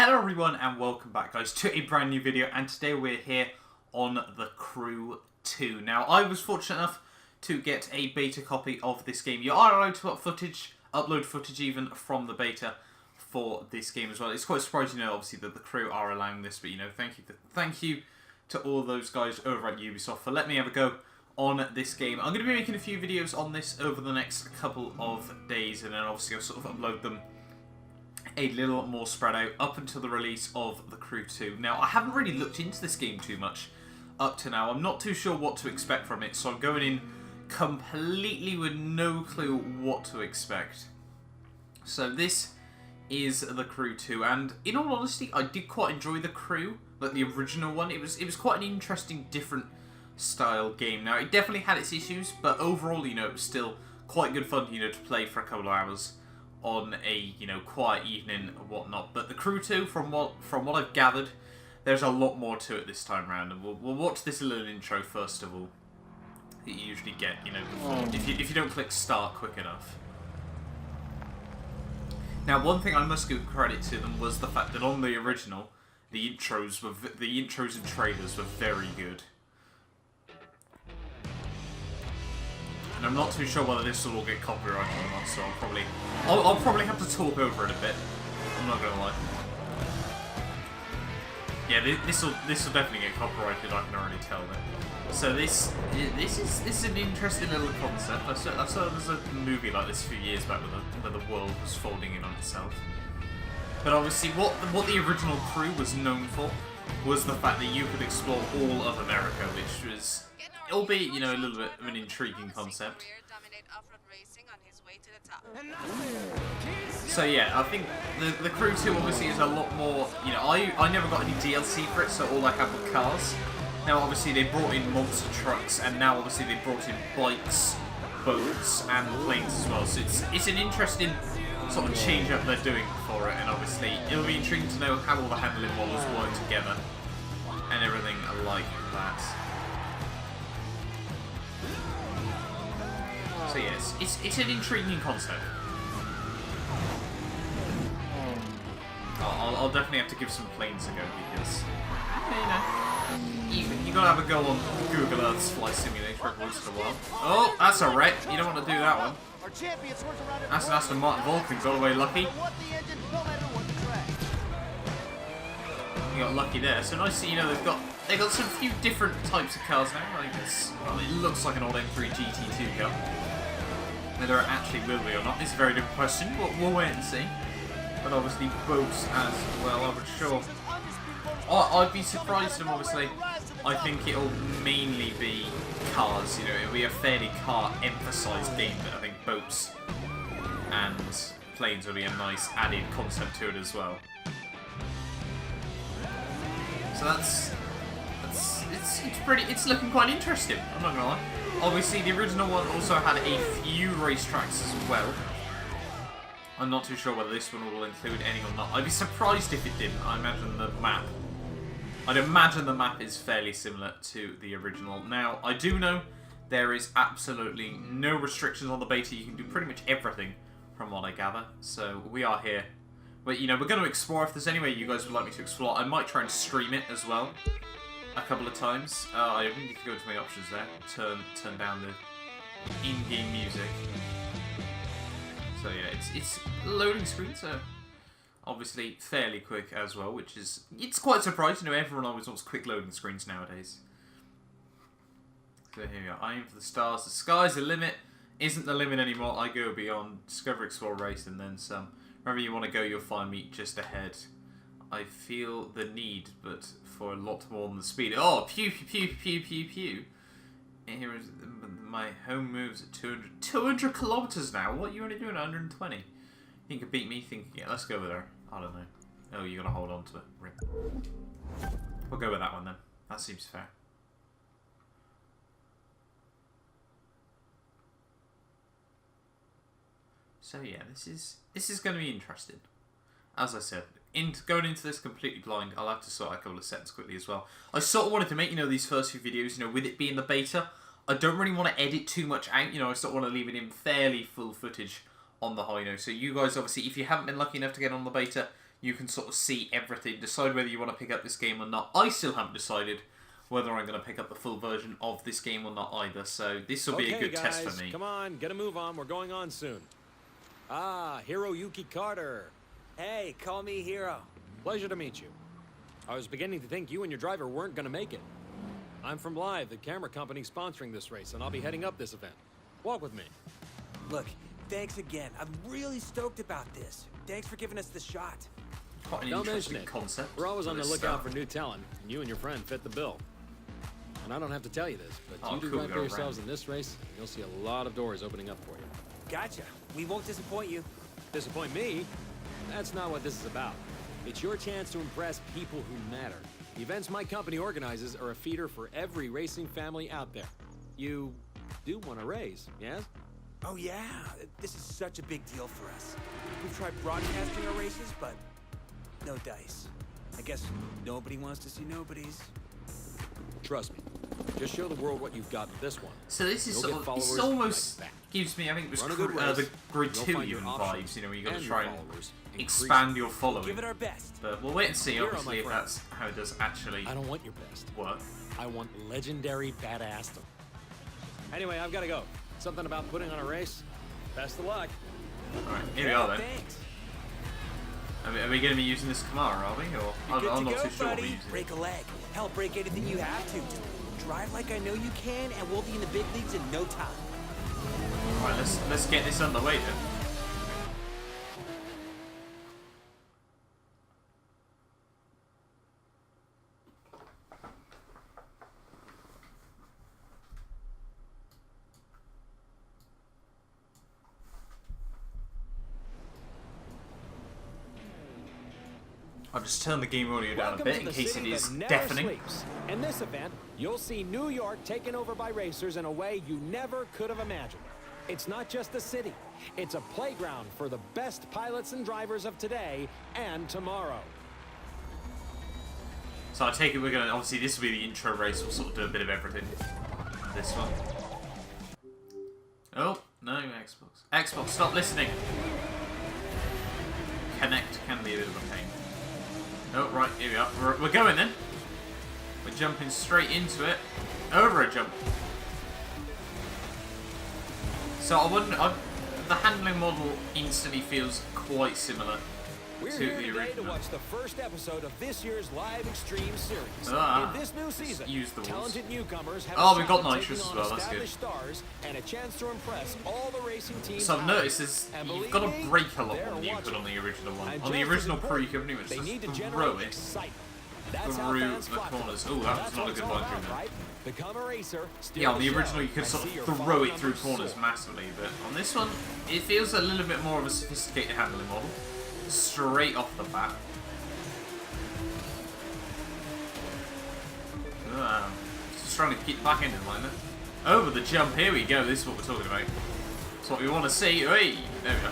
Hello everyone and welcome back guys to a brand new video, and today we're here on the Crew 2. Now I was fortunate enough to get a beta copy of this game. You are allowed to upload footage even from the beta for this game as well. It's quite surprising, you know, obviously that the Crew are allowing this, but you know, thank you to all those guys over at Ubisoft for letting me have a go on this game. I'm going to be making a few videos on this over the next couple of days, and then obviously I'll sort of upload them a little more spread out up until the release of the Crew 2. Now, I haven't really looked into this game too much up to now. I'm not too sure what to expect from it, so I'm going in completely with no clue what to expect. So this is the Crew 2, and in all honesty, I did quite enjoy the Crew, like the original one. It was quite an interesting, different style game. Now, it definitely had its issues, but overall, you know, it was still quite good fun, you know, to play for a couple of hours on a, you know, quiet evening and whatnot. But the Crew 2, from what I've gathered, there's a lot more to it this time around, and we'll watch this little intro first of all that you usually get, you know, before, if you don't click start quick enough. Now, one thing I must give credit to them was the fact that on the original, the intros and trailers were very good. And I'm not too sure whether this will all get copyrighted or not, so I'll probably have to talk over it a bit. I'm not gonna lie. Yeah, this will definitely get copyrighted. I can already tell that. So this is an interesting little concept. I saw there was a movie like this a few years back where the world was folding in on itself. But obviously, what the original Crew was known for was the fact that you could explore all of America, which was, albeit, you know, a little bit of an intriguing concept. So yeah, I think the Crew 2 obviously is a lot more, you know, I never got any DLC for it, so all I had were cars. Now obviously they brought in monster trucks, and now obviously they brought in bikes, boats, and planes as well. So it's an interesting sort of change up they're doing for it, and obviously it'll be intriguing to know how all the handling models work together and everything like that. So yes, it's an intriguing concept. I'll definitely have to give some planes a go because, you know, you gotta have a go on Google Earth's Flight Simulator every once in a while. Oh, that's a wreck. You don't want to do that one. That's an Aston Martin Vulcan, got away lucky. You got lucky there. So nice to see, you know, they've got some few different types of cars now. Like this, well, it looks like an old M3 GT2 car. Whether it actually will be or not is a very different question. We'll wait and see. But obviously boats as well, I would sure. I'd be surprised if obviously I think it'll mainly be cars, you know, it'll be a fairly car-emphasised game, but I think boats and planes will be a nice added concept to it as well. So it's looking quite interesting, I'm not gonna lie. Obviously the original one also had a few racetracks as well. I'm not too sure whether this one will include any or not. I'd be surprised if it didn't. I'd imagine the map is fairly similar to the original. Now, I do know there is absolutely no restrictions on the beta. You can do pretty much everything from what I gather. So we are here. But, you know, we're going to explore. If there's any way you guys would like me to explore, I might try and stream it as well a couple of times. I really need to go to my options there. Turn down the in-game music. So yeah, it's loading screen, so obviously fairly quick as well, which is, it's quite surprising. You know, everyone always wants quick loading screens nowadays. So here we go. Aim for the stars. The sky's the limit. Isn't the limit anymore. I go beyond. Discover, explore, race, and then some. Wherever you want to go, you'll find me just ahead. I feel the need, but for a lot more than the speed. Oh, pew, pew, pew, pew, pew, pew. And here is my home moves at 200 kilometers now. What are you only doing at 120? You can beat me thinking, yeah, let's go with her. I don't know. Oh, you gotta hold on to it. Rip. We'll go with that one then. That seems fair. So yeah, this is going to be interesting. As I said, going into this completely blind, I'll have to sort out a couple of settings quickly as well. I sort of wanted to make, you know, these first few videos, you know, with it being the beta, I don't really want to edit too much out, you know, I sort of want to leave it in fairly full footage on the high note. So you guys, obviously, if you haven't been lucky enough to get on the beta, you can sort of see everything, decide whether you want to pick up this game or not. I still haven't decided whether I'm going to pick up the full version of this game or not either, so this will be a good test for me. Come on, get a move on. We're going on soon. Ah, Hiroyuki Carter. Hey, call me Hiro. Pleasure to meet you. I was beginning to think you and your driver weren't going to make it. I'm from Live, the camera company sponsoring this race, and I'll be heading up this event. Walk with me. Look, thanks again. I'm really stoked about this. Thanks for giving us the shot. Quite an interesting concept. We're always on the lookout for new talent, and you and your friend fit the bill. And I don't have to tell you this, but you do right for yourselves in this race, and you'll see a lot of doors opening up for you. Gotcha. We won't disappoint you. Disappoint me? That's not what this is about. It's your chance to impress people who matter. The events my company organizes are a feeder for every racing family out there. You do want to race, yes? Oh yeah, this is such a big deal for us. We've tried broadcasting our races, but no dice. I guess nobody wants to see nobodies. Trust me. Just show the world what you've got with this one. So this is sort of, this almost gives me, I think, the Gratuian vibes, you know, where you got to try and expand your following. Give it our best. But we'll wait and see, obviously, if that's how it does actually I don't want your best. Work. I want legendary badassdom. Anyway, I've got to go. Something about putting on a race. Best of luck. Alright, here we are then. Thanks. Are we going to be using this Camaro, are we? Or I'm not too sure what we're using. Break a leg. Hell, break anything you have to. Drive like I know you can, and we'll be in the big leagues in no time. Alright, let's get this underway then. I'll just turn the game audio down a bit in case it is deafening. In this event, you'll see New York taken over by racers in a way you never could have imagined. It's not just a city. It's a playground for the best pilots and drivers of today and tomorrow. So I take it we're going to, obviously this will be the intro race, we'll sort of do a bit of everything. This one. Oh, no, Xbox. Xbox, stop listening. Connect can be a bit of a pain. Oh, right, here we are. We're going then. We're jumping straight into it. Over a jump. So I wonder, the handling model instantly feels quite similar We're to here the today original. to watch the first episode of this year's Live Extreme Series. In this new season, talented newcomers have we've got nitrous as well, that's good. Stars and a chance to impress all the racing teams. So I've noticed is you've got to brake a lot more than you could on the original one. On the original Pro, you could pretty much just throw it through the corners. Oh, that was not a good line through there. Become a racer. Yeah, on the original you could sort of throw it through corners massively, but on this one, it feels a little bit more of a sophisticated handling model. Straight off the bat. Just trying to keep back into the line there. Over the jump, here we go, this is what we're talking about. That's what we want to see. Hey, there we go.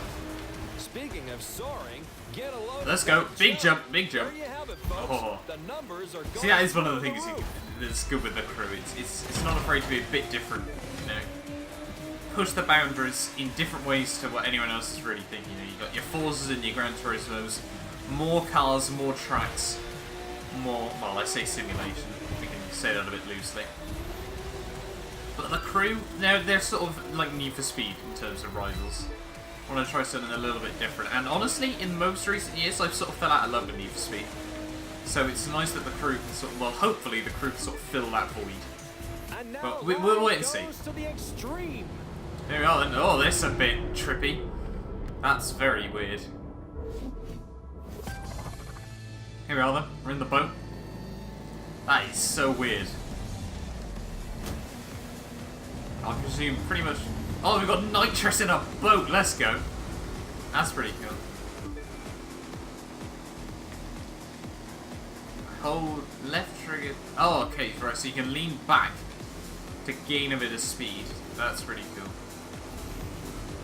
Speaking of soaring, get a load. Let's go. Big jump, big jump. Oh. The numbers are See, that is one of the things that's good with the crew. It's not afraid to be a bit different, you know. Push the boundaries in different ways to what anyone else is really thinking. You know, you've got your Forzas and your Gran Turismos, more cars, more tracks, more, well, I say simulation, we can say that a bit loosely. But the crew, they're sort of like Need for Speed in terms of rivals. I want to try something a little bit different. And honestly, in most recent years, I've sort of fell out of love with Need for Speed. So it's nice that the crew can sort of, well, hopefully the crew can sort of fill that void. But we'll wait and see. There we are then. Oh, this is a bit trippy. That's very weird. Here we are then. We're in the boat. That is so weird. I presume pretty much... Oh, we've got nitrous in a boat. Let's go. That's pretty cool. Hold left trigger. Oh, okay. Right, so you can lean back to gain a bit of speed. That's pretty cool.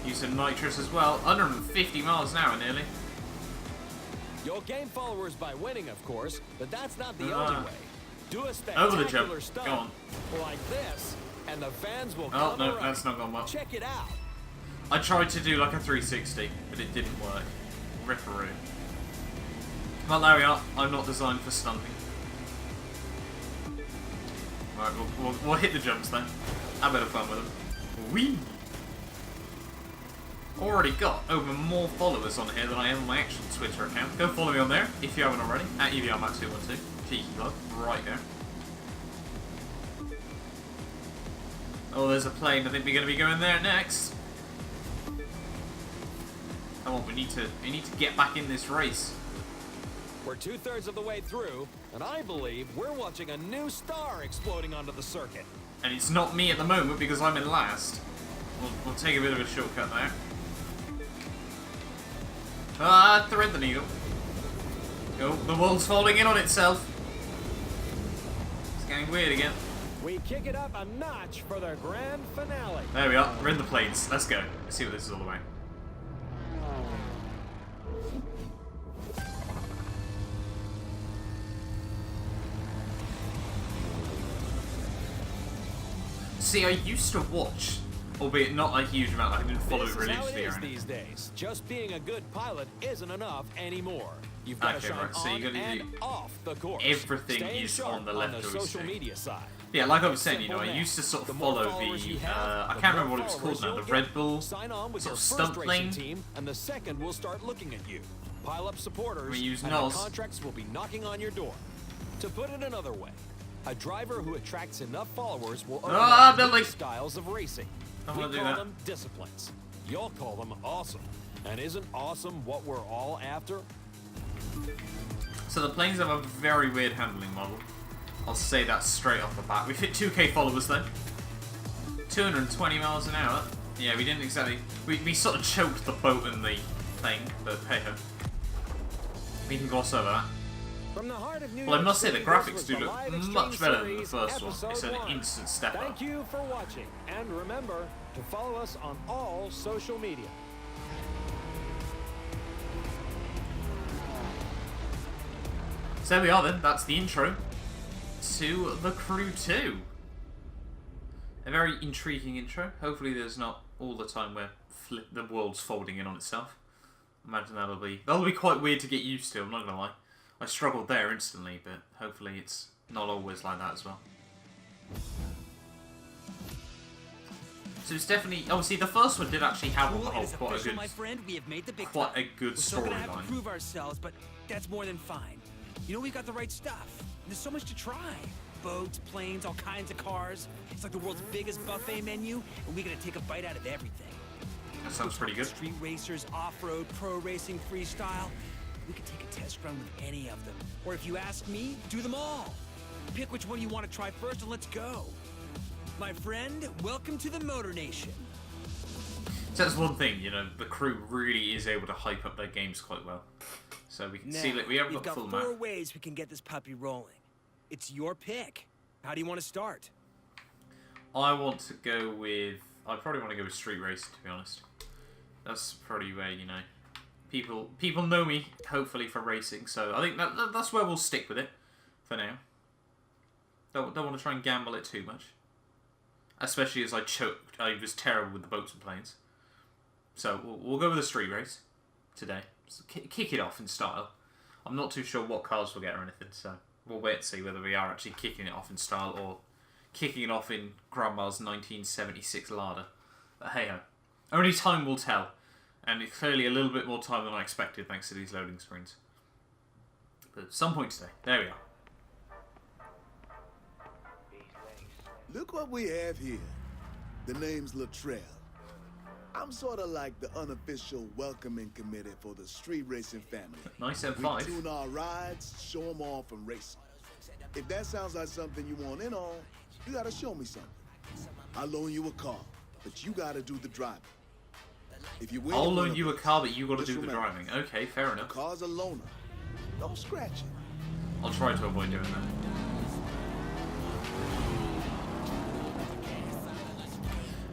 Use some nitrous as well. 150 miles an hour nearly. You'll gain followers by winning, of course, but that's not the only way. Do a over the jump. stunt Go on. like this, and the fans will come no, that's not gone well. Check it out. I tried to do like a 360, but it didn't work. Ripperoo. Well, there we are. I'm not designed for stunting. Right, we'll hit the jumps then. Have a bit of fun with them. Whee! Already got over more followers on here than I have on my actual Twitter account. Go follow me on there if you haven't already. At EVR Matt212. Cheeky plug. Right there. Oh, there's a plane. I think we're going to be going there next. Come on, we need to get back in this race. We're 2/3 of the way through, and I believe we're watching a new star exploding onto the circuit. And it's not me at the moment because I'm in last. We'll take a bit of a shortcut there. Ah, thread the needle. Oh, the world's folding in on itself. It's getting weird again. We kick it up a notch for the grand finale. There we are. We're in the planes. Let's go. Let's see what this is all about. See, I used to watch, albeit not a huge amount. I didn't follow it religiously or anything. These days, just being a good pilot isn't enough anymore. You've got to shine right, so you on gotta and do off the course. everything Staying is sharp on the left social joystick. media side. Yeah, like I was saying, you know, I Simple used to sort of the more follow followers the, you have, I the can't more remember what it was called followers now, you'll the get. Red Bull Sign on with sort your of first stunt racing plane. team, and the second will start looking at you. Pile up supporters, We use and NOS. the contracts will be knocking on your door. To put it another way, a driver who attracts enough followers will open up building. new styles of racing. I'm We gonna do call that. them disciplines. You'll call them awesome. And isn't awesome what we're all after? So the planes have a very weird handling model. I'll say that straight off the bat. We've hit 2k followers though. 220 miles an hour. Yeah, we didn't exactly... We sort of choked the boat and the thing, but hey ho. We can gloss over that. From the heart of New Well, I York must say the City, graphics this do was the look Live much Exchange better than the Series, first one. It's Episode an 1. instant step up. Thank you for watching, and remember to follow us on all social media. So there we are then, that's the intro to The Crew 2. A very intriguing intro. Hopefully there's not all the time where the world's folding in on itself. Imagine that'll be quite weird to get used to, I'm not gonna lie. I struggled there instantly, but hopefully it's not always like that as well. So it's definitely, obviously the first one did actually have on the whole quite a good, my friend. We have made the big quite time. a good We're still gonna have to storyline. prove ourselves, but that's more than fine. You know, we've got the right stuff. There's so much to try. Boats, planes, all kinds of cars. It's like the world's biggest buffet menu, and we're gonna take a bite out of everything. That sounds pretty good. Street racers, off-road, pro racing, freestyle. We could take a test run with any of them. Or if you ask me, do them all. Pick which one you want to try first and let's go. My friend, welcome to the Motor Nation. So that's one thing, you know, the Crew really is able to hype up their games quite well. So we can see that we haven't we've got the full four map. ways we can get this puppy rolling. It's your pick. How do you want to start? I want to go with... I probably want to go with Street Racing, to be honest. That's probably where, you know, people know me, hopefully, for racing. So I think that's where we'll stick with it for now. Don't want to try and gamble it too much. Especially as I was terrible with the boats and planes. So we'll go with a street race today. So kick it off in style. I'm not too sure what cars we'll get or anything, so we'll wait and see whether we are actually kicking it off in style or kicking it off in Grandma's 1976 Lada. But hey ho. Only time will tell. And it's clearly a little bit more time than I expected thanks to these loading screens. But at some point today. There we are. Look what we have here. The name's Latrell. I'm sort of like the unofficial welcoming committee for the street racing family. Nice We M5. tune our rides, show them off, and race 'em. If that sounds like something you want in on, you gotta show me something. I'll loan you a car, but you gotta do the driving. If you win, I'll one loan of you a us, car, but you got to just do the remember, driving. Okay, fair The enough. car's a loaner. Don't scratch it. I'll try to avoid doing that.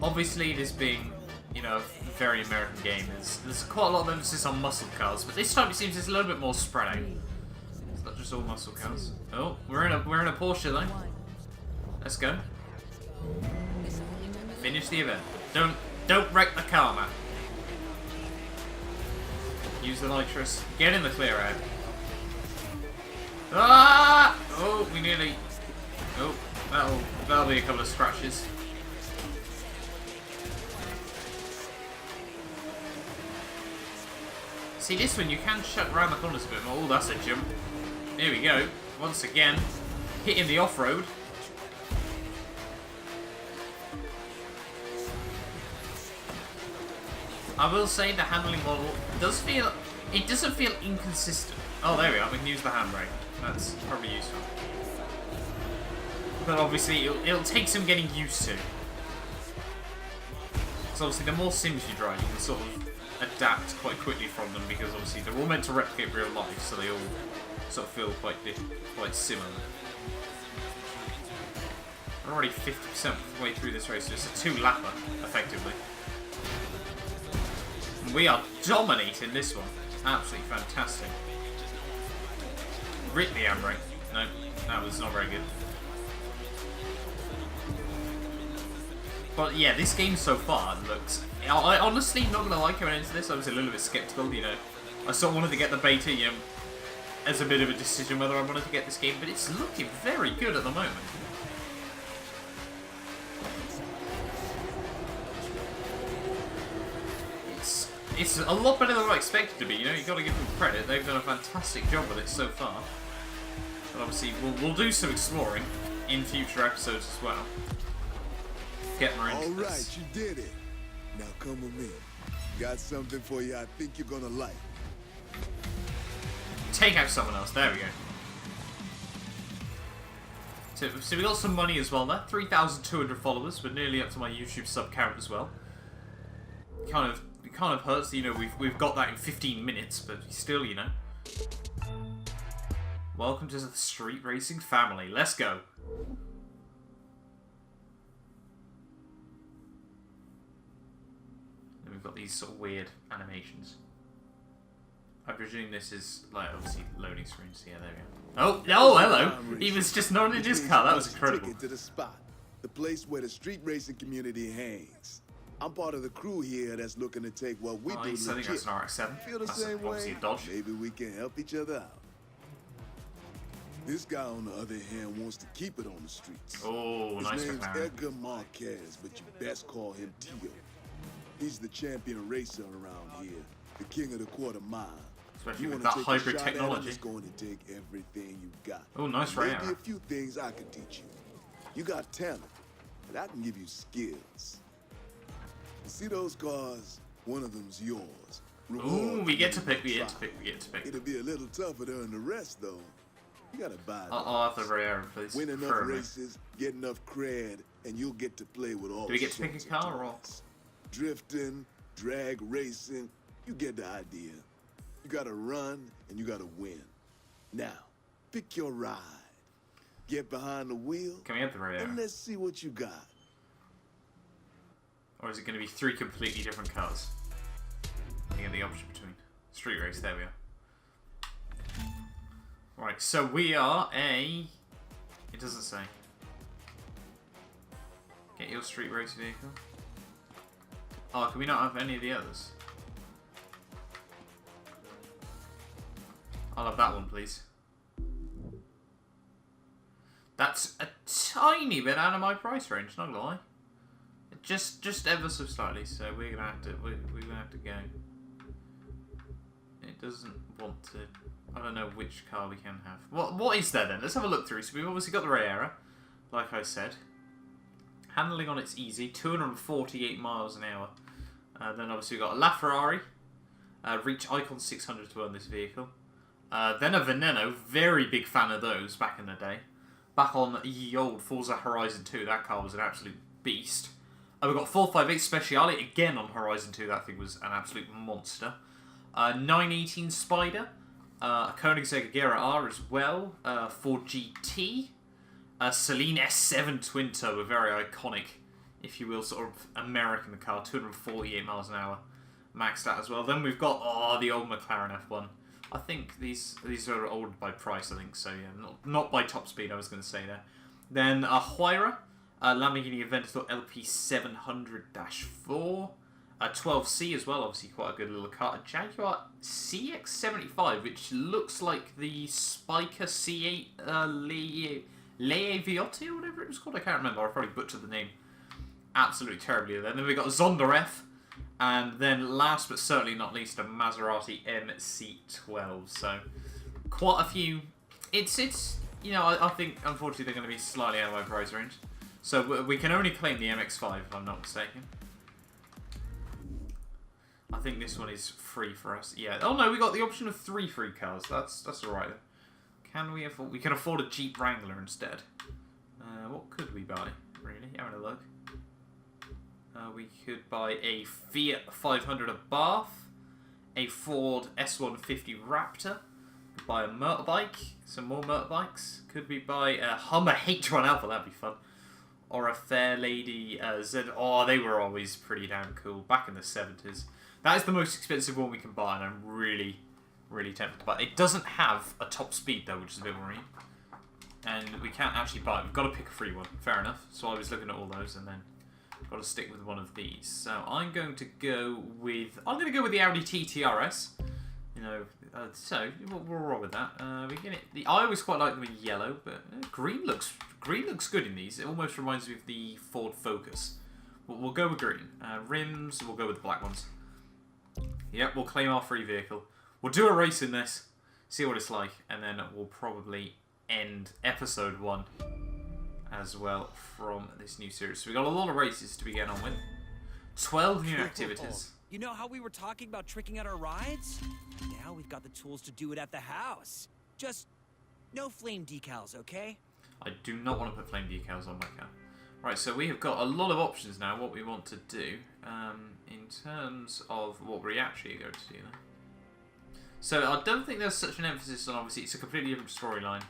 Obviously, this being, you know, a very American game, there's quite a lot of emphasis on muscle cars, but this time it seems it's a little bit more spread out. It's not just all muscle cars. Oh, we're in a Porsche though. Let's go. Finish the event. Don't wreck the car, man. Use the nitrous. Get in the clear out. Ah! Oh, we nearly... Oh, that'll be a couple of scratches. See, this one, you can shut around the corners a bit more. Oh, that's a jump. Here we go. Once again, hitting the off-road. I will say the handling model does feel... It doesn't feel inconsistent. Oh, there we are. We can use the handbrake. That's probably useful. But obviously, it'll take some getting used to. So obviously, the more sims you drive, you can sort of adapt quite quickly from them, because obviously they're all meant to replicate real life, so they all sort of feel quite similar. We're already 50% of the way through this race, so it's a 2-lapper, effectively. And we are dominating this one. Absolutely fantastic. Rip the handbrake. No, that was not very good. But yeah, this game so far looks... I honestly, not gonna lie, coming into this, I was a little bit skeptical, you know. I sort of wanted to get the beta, you know, as a bit of a decision whether I wanted to get this game, but it's looking very good at the moment. It's a lot better than I expected to be, you know, you've got to give them credit. They've done a fantastic job with it so far. But obviously, we'll do some exploring in future episodes as well. Get more into this. Alright, you did it. Now come with me. Got something for you I think you're gonna like. Take out someone else. There we go. So we got some money as well there. 3,200 followers. We're nearly up to my YouTube sub count as well. It kind of hurts, you know, we've got that in 15 minutes, but still, you know. Welcome to the street racing family. Let's go. And we've got these sort of weird animations. I presume this is, like, obviously loading screens. Yeah, there we go. Oh, hello. He was just not in his car. That was incredible. Ticket to the spot, the place where the street racing community hangs. I'm part of the crew here that's looking to take what we do I think that's an RX-7. Feel the That's same obviously way? a Dodge. Maybe we can help each other out. This guy, on the other hand, wants to keep it on the streets. Oh, His nice name's McLaren. Edgar Marquez, but you best call him Tio. He's the champion racer around here, the king of the quarter mile. Especially You with wanna that take a hybrid shot at him, technology. it's going to take everything you got. Oh, nice Maybe Rayera. a few things I can teach you. You got talent, but I can give you skills. You see those cars? One of them's yours. Ooh, we get to pick, we get to pick. It'll be a little tougher to earn the rest, though. You gotta buy them. I'll have the Rayera, please. Win enough Preferably. races, get enough cred, and you'll get to play with all Do we get to pick sorts a car of or what? toys. Drifting, drag racing, you get the idea. You gotta run, and you gotta win. Now, pick your ride. Get behind the wheel, Can we have the and Rayera? let's see what you got. Or is it going to be 3 completely different cars? You get the option between. Street race, there we are. Right, so we are a... It doesn't say. Get your street race vehicle. Oh, can we not have any of the others? I'll have that one, please. That's a tiny bit out of my price range, not gonna lie. Just ever so slightly, so we're gonna have to go. It doesn't want to. I don't know which car we can have. What is there then? Let's have a look through. So we've obviously got the Rayera, like I said. Handling on it's easy, 248 miles an hour. Then obviously we've got a LaFerrari, reach Icon 600 to own this vehicle. Then a Veneno, very big fan of those back in the day. Back on the old Forza Horizon 2, that car was an absolute beast. We've got 458 Speciale, again on Horizon 2, that thing was an absolute monster. 918 Spider, a Koenigsegg Agera R as well, Ford GT, Celine S7 Twin Turbo, very iconic, if you will, sort of American car, 248 miles an hour, maxed out as well. Then we've got, the old McLaren F1. I think these are old by price, I think, so yeah, not by top speed, I was going to say there. Then a Huayra, Lamborghini Aventador LP 700-4, A 12C as well, obviously quite a good little car. A Jaguar CX-75, which looks like the Spiker C8 Viotti or whatever it was called. I can't remember. I probably butchered the name absolutely terribly there. Then we got a Zonda F, and then last but certainly not least a Maserati MC12. So quite a few. It's you know, I think unfortunately they're going to be slightly out of my price range. So we can only claim the MX-5 if I'm not mistaken. I think this one is free for us. Yeah. Oh no, we got the option of 3 free cars. That's alright. Can we afford? We can afford a Jeep Wrangler instead. What could we buy? Really? Having a look. We could buy a Fiat 500 at Bath, a Ford S150 Raptor. Could buy a motorbike. Some more motorbikes. Could we buy a Hummer H1 Alpha? That'd be fun. Or a Fairlady Z. Oh, they were always pretty damn cool back in the 70s. That is the most expensive one we can buy, and I'm really, really tempted to buy it. It doesn't have a top speed, though, which is a bit worrying. And we can't actually buy it. We've got to pick a free one. Fair enough. So I was looking at all those, and then got to stick with one of these. So I'm going to go with the Audi TT RS. You know, so we'll roll with that. We get it. I always quite like them in yellow, but green looks good in these. It almost reminds me of the Ford Focus. We'll go with green. Rims, we'll go with the black ones. Yep, we'll claim our free vehicle. We'll do a race in this, see what it's like, and then we'll probably end episode 1 as well from this new series. So we got a lot of races to be getting on with. 12 new activities. You know how we were talking about tricking out our rides? Now we've got the tools to do it at the house. Just no flame decals, okay? I do not want to put flame decals on my car. Right, so we have got a lot of options now, what we want to do, in terms of what we actually are going to do then. So I don't think there's such an emphasis on, obviously, it's a completely different storyline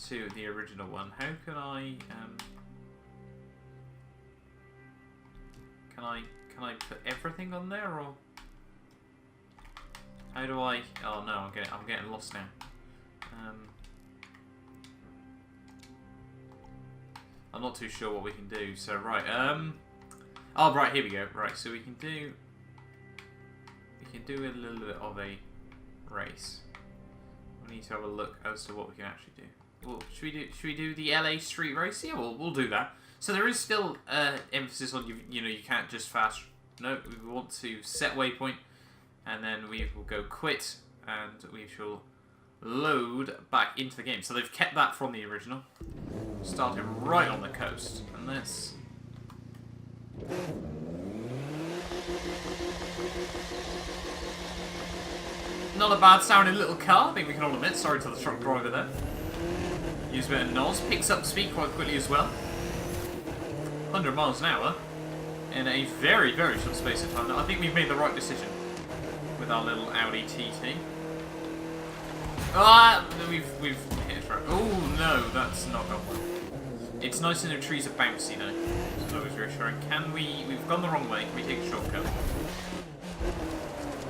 to the original one. How can I, can I put everything on there, or how do I, oh no, I'm getting lost now. I'm not too sure what we can do. So right, oh right, here we go. Right, so we can do a little bit of a race. We need to have a look as to what we can actually do. Well, should we do the LA street race? Yeah, we'll do that. So there is still emphasis on you know, you can't just fast. No, we want to set waypoint, and then we will go quit, and we shall load back into the game. So they've kept that from the original. Starting right on the coast, and this. Not a bad sounding little car, I think we can all admit. Sorry to the truck driver there. Use a bit of noise, picks up speed quite quickly as well. 100 miles an hour in a very, very short space of time. I think we've made the right decision with our little Audi TT. Ah, we've hit a truck. Oh no, that's not gone well. It's nice and the trees are bouncy though. It's always reassuring. We've gone the wrong way. Can we take a shortcut?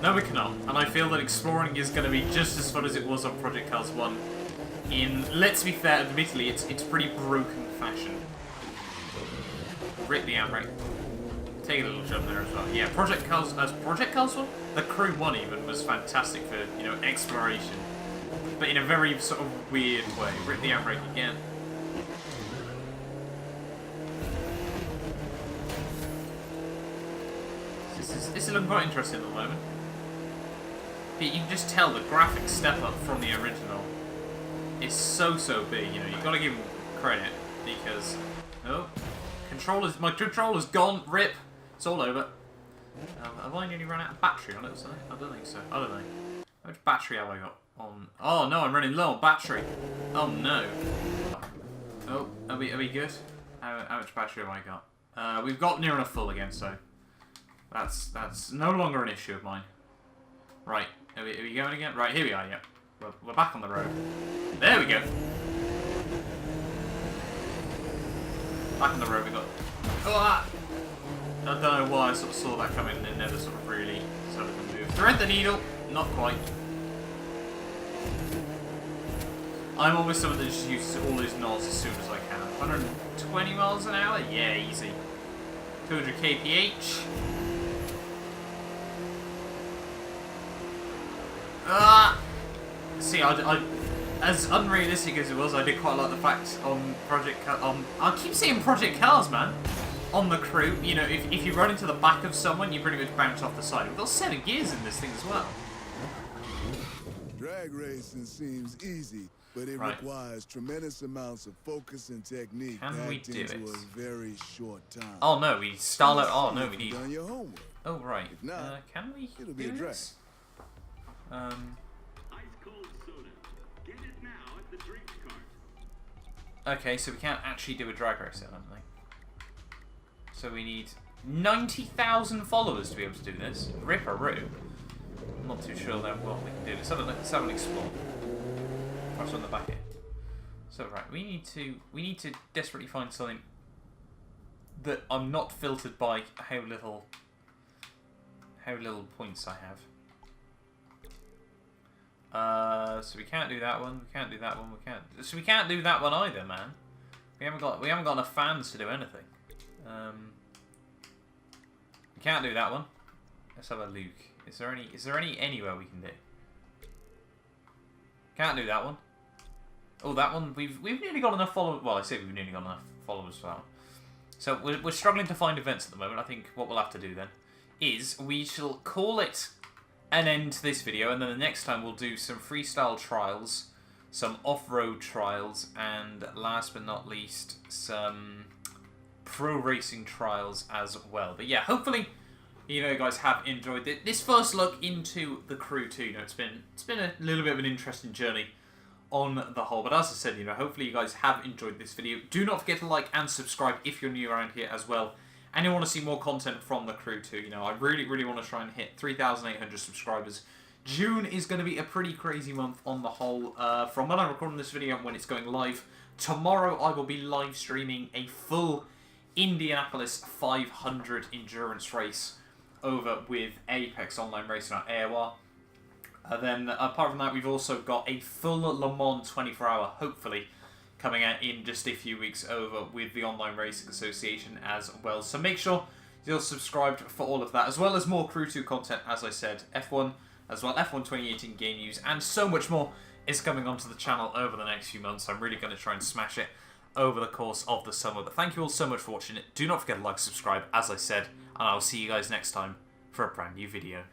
No, we cannot. And I feel that exploring is going to be just as fun as it was on Project Cars 1. In, let's be fair, admittedly, it's pretty broken fashion. Rip the handbrake. Take a little jump there as well. Yeah, Project Cars 1? The Crew 1 even was fantastic for, you know, exploration. But in a very sort of weird way. Rip the handbrake again. This is looking quite interesting at the moment. But you can just tell the graphic step up from the original is so big. You know, you've got to give them credit because my controller's gone. Rip. It's all over. Have I nearly run out of battery on it or something? I don't think so. I don't know. How much battery have I got on? Oh no, I'm running low on battery. Oh no. Oh, are we good? How much battery have I got? We've got near enough full again, so that's no longer an issue of mine. Right, are we going again? Right, here we are, yep. We're back on the road. There we go. Back on the road we got... Oh, I don't know why I sort of saw that coming and never sort of really started to move. Thread the needle! Not quite. I'm always someone that just uses all those knobs as soon as I can. 120 miles an hour? Yeah, easy. 200 kph. See, as unrealistic as it was, I did quite like the fact on I keep saying Project Cars, man. On the crew, you know, if you run into the back of someone, you pretty much bounce off the side. We've got 7 gears in this thing as well. Drag racing seems easy, but it requires tremendous amounts of focus and technique packed into a very short time. Oh no, we stall it. Oh no, we need. Done your homework. Oh right. If not, can we? it'll be a drag. This? Ice cold soda. Get it now at the drink cart. Okay, so we can't actually do a drag race, I don't think. So we need 90,000 followers to be able to do this. Ripperoo. I'm not too sure then what we can do. Let's have an explore. What's on the back here? So right, we need to desperately find something that I'm not filtered by how little points I have. So we can't do that one. We can't do that one. So we can't do that one either, man. We haven't got enough fans to do anything. We can't do that one. Let's have a look. Is there anywhere we can do? Can't do that one. Oh, that one we've nearly got enough followers. Well, I say we've nearly got enough followers for that one. So we're struggling to find events at the moment. I think what we'll have to do then is we shall call it an end to this video, and then the next time we'll do some freestyle trials, some off-road trials, and last but not least, some pro racing trials as well. But yeah, hopefully, you know, you guys have enjoyed this first look into the Crew 2. You know, it's been a little bit of an interesting journey on the whole. But as I said, you know, hopefully you guys have enjoyed this video. Do not forget to like and subscribe if you're new around here as well, and you want to see more content from the Crew 2. You know, I really want to try and hit 3,800 subscribers. June is going to be a pretty crazy month on the whole. From when I'm recording this video and when it's going live, tomorrow I will be live streaming a full Indianapolis 500 endurance race over with Apex Online Racing at AOR. And then apart from that, we've also got a full Le Mans 24-hour, hopefully, coming out in just a few weeks over with the Online Racing Association as well. So make sure you're subscribed for all of that, as well as more Crew 2 content, as I said, F1 as well, F1 2018 game news, and so much more is coming onto the channel over the next few months. I'm really going to try and smash it over the course of the summer. But thank you all so much for watching it. Do not forget to like, subscribe, as I said, and I'll see you guys next time for a brand new video.